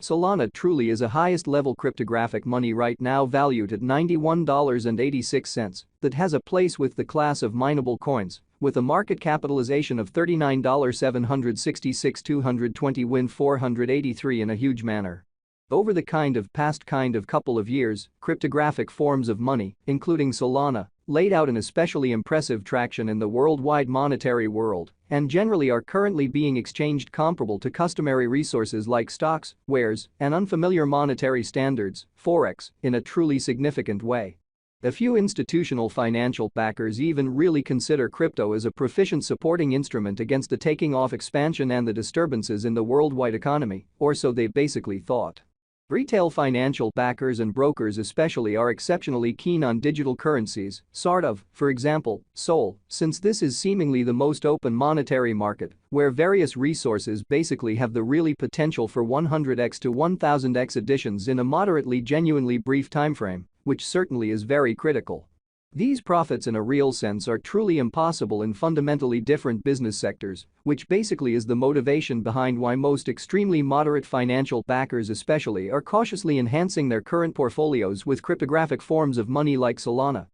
Solana truly is a highest-level cryptographic money right now valued at $91.86 that has a place with the class of mineable coins with a market capitalization of $39,766,220 win 483 in a huge manner. Over the past couple of years, cryptographic forms of money, including Solana, laid out an especially impressive traction in the worldwide monetary world and generally are currently being exchanged comparable to customary resources like stocks, wares, and unfamiliar monetary standards, forex, in a truly significant way. A few institutional financial backers even really consider crypto as a proficient supporting instrument against the taking off expansion and the disturbances in the worldwide economy, or so they basically thought. Retail financial backers and brokers especially are exceptionally keen on digital currencies, for example, Sol, since this is seemingly the most open monetary market, where various resources basically have the really potential for 100x to 1000x additions in a moderately genuinely brief timeframe, which certainly is very critical. These profits in a real sense are truly impossible in fundamentally different business sectors, which basically is the motivation behind why most extremely moderate financial backers especially are cautiously enhancing their current portfolios with cryptographic forms of money like Solana.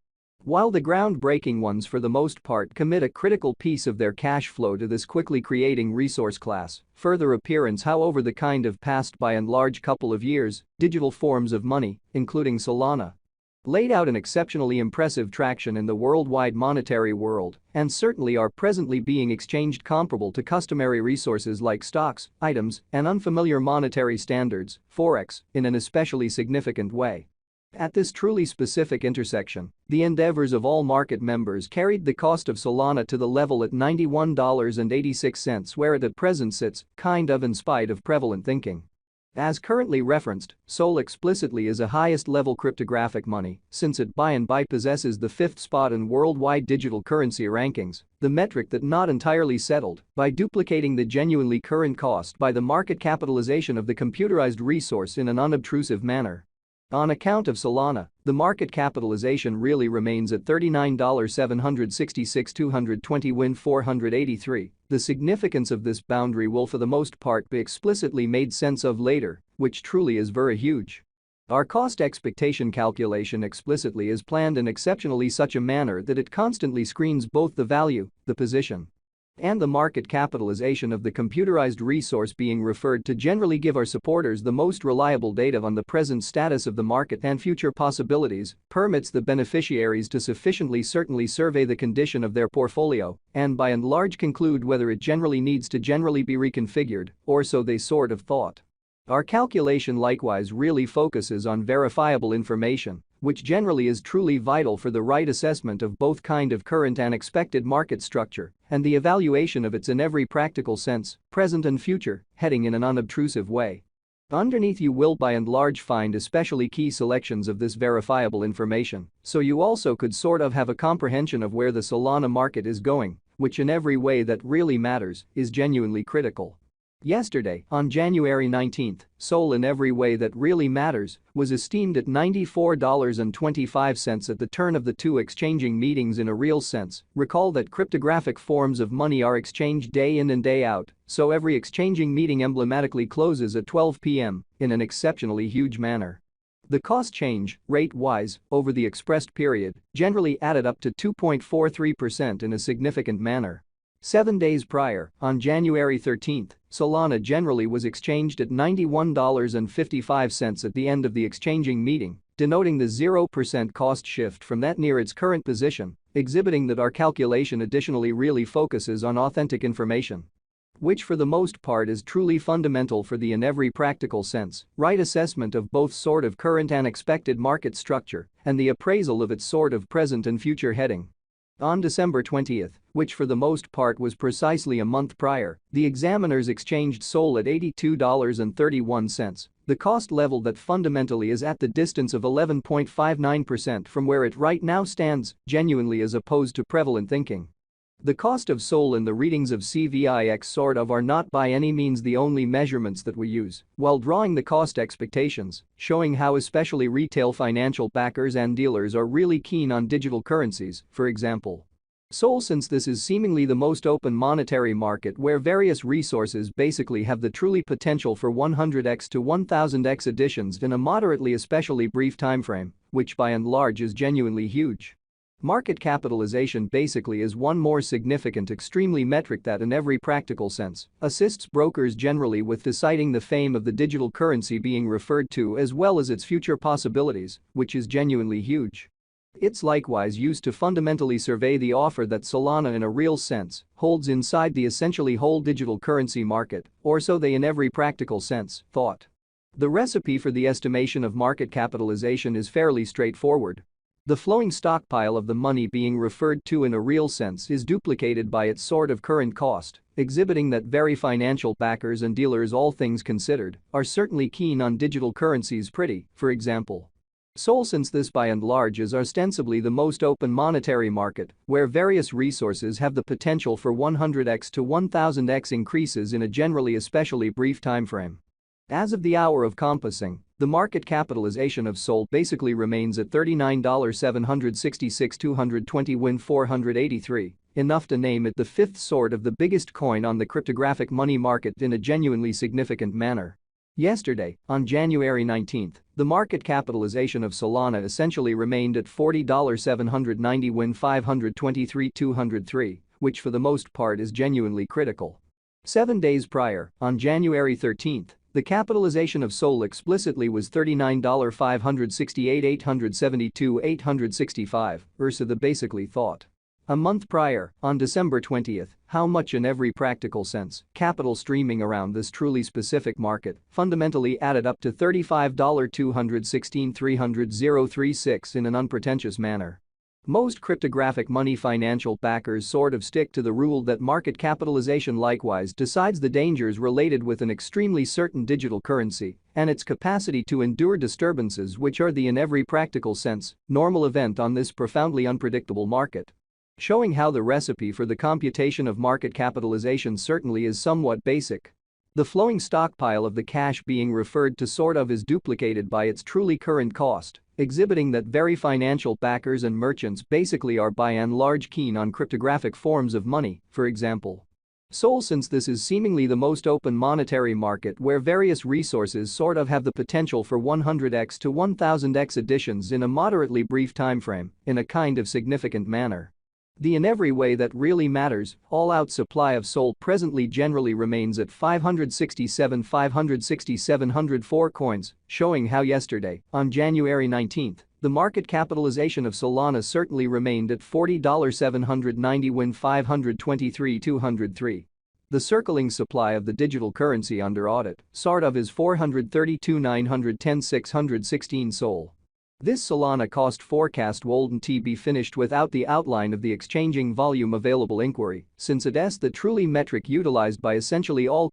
While the groundbreaking ones for the most part commit a critical piece of their cash flow to this quickly creating resource class, further appearance however the past by and large couple of years, digital forms of money, including Solana, laid out an exceptionally impressive traction in the worldwide monetary world and certainly are presently being exchanged comparable to customary resources like stocks, items, and unfamiliar monetary standards, forex, in an especially significant way. At this truly specific intersection, the endeavors of all market members carried the cost of Solana to the level at $91.86 where it at present sits, in spite of prevalent thinking. As currently referenced, Sol explicitly is a highest-level cryptographic money since it by and by possesses the 5th spot in worldwide digital currency rankings, the metric that not entirely settled by duplicating the genuinely current cost by the market capitalization of the computerized resource in an unobtrusive manner. On account of Solana, the market capitalization really remains at $39,766,220 win 483. The significance of this boundary will for the most part be explicitly made sense of later, which truly is very huge. Our cost expectation calculation explicitly is planned in exceptionally such a manner that it constantly screens both the value, the position, and the market capitalization of the computerized resource being referred to generally give our supporters the most reliable data on the present status of the market and future possibilities, permits the beneficiaries to sufficiently certainly survey the condition of their portfolio and by and large conclude whether it generally needs to be reconfigured, or so they thought. Our calculation likewise really focuses on verifiable information, which generally is truly vital for the right assessment of both current and expected market structure and the evaluation of its in every practical sense, present and future, heading in an unobtrusive way. Underneath you will by and large find especially key selections of this verifiable information, so you also could have a comprehension of where the Solana market is going, which in every way that really matters is genuinely critical. Yesterday, on January 19, Sol in every way that really matters was esteemed at $94.25 at the turn of the two exchanging meetings in a real sense. Recall that cryptographic forms of money are exchanged day in and day out, so every exchanging meeting emblematically closes at 12 p.m. in an exceptionally huge manner. The cost change, rate-wise, over the expressed period, generally added up to 2.43% in a significant manner. 7 days prior, on January 13, Solana generally was exchanged at $91.55 at the end of the exchanging meeting, denoting the 0% cost shift from that near its current position, exhibiting that our calculation additionally really focuses on authentic information, which for the most part is truly fundamental for the in every practical sense right assessment of both current and expected market structure and the appraisal of its present and future heading. On December 20, which for the most part was precisely a month prior, the examiners exchanged Sol at $82.31, the cost level that fundamentally is at the distance of 11.59% from where it right now stands, genuinely as opposed to prevalent thinking. The cost of Sol and the readings of CVIX are not by any means the only measurements that we use while drawing the cost expectations, showing how especially retail financial backers and dealers are really keen on digital currencies, for example. Sol, since this is seemingly the most open monetary market where various resources basically have the truly potential for 100x to 1000x additions in a moderately especially brief timeframe, which by and large is genuinely huge. Market capitalization basically is one more significant extremely metric that in every practical sense assists brokers generally with deciding the fame of the digital currency being referred to as well as its future possibilities, which is genuinely huge. It's likewise used to fundamentally survey the offer that Solana in a real sense holds inside the essentially whole digital currency market, or so they in every practical sense thought. The recipe for the estimation of market capitalization is fairly straightforward. The flowing stockpile of the money being referred to in a real sense is duplicated by its sort of current cost, exhibiting that very financial backers and dealers, all things considered, are certainly keen on digital currencies for example. Sol, since this by and large is ostensibly the most open monetary market where various resources have the potential for 100x to 1000x increases in a generally especially brief timeframe. As of the hour of compassing, the market capitalization of Sol basically remains at $39,766,220 win 483, enough to name it the fifth sort of the biggest coin on the cryptographic money market in a genuinely significant manner. Yesterday, on January 19, the market capitalization of Solana essentially remained at $40,790 win 523,203, which for the most part is genuinely critical. 7 days prior, on January 13, the capitalization of Sol explicitly was $39,568,872,865 versus the basically thought. A month prior, on December 20, how much in every practical sense capital streaming around this truly specific market fundamentally added up to $35,216,300,036 in an unpretentious manner. Most cryptographic money financial backers sort of stick to the rule that market capitalization likewise decides the dangers related with an extremely certain digital currency and its capacity to endure disturbances which are the in every practical sense normal event on this profoundly unpredictable market. Showing how the recipe for the computation of market capitalization certainly is somewhat basic. The flowing stockpile of the cash being referred to sort of is duplicated by its truly current cost, exhibiting that very financial backers and merchants basically are by and large keen on cryptographic forms of money, for example. Sol, since this is seemingly the most open monetary market where various resources sort of have the potential for 100x to 1000x additions in a moderately brief timeframe, in a kind of significant manner. The in every way that really matters, all-out supply of Sol presently generally remains at 567,104 coins, showing how yesterday, on January 19, the market capitalization of Solana certainly remained at $40,790 win 523,203. The circling supply of the digital currency under audit, sort of, is 432,910,616 Sol. This Solana cost forecast wouldn't be finished without the outline of the exchanging volume available inquiry, since it is the truly metric utilized by essentially all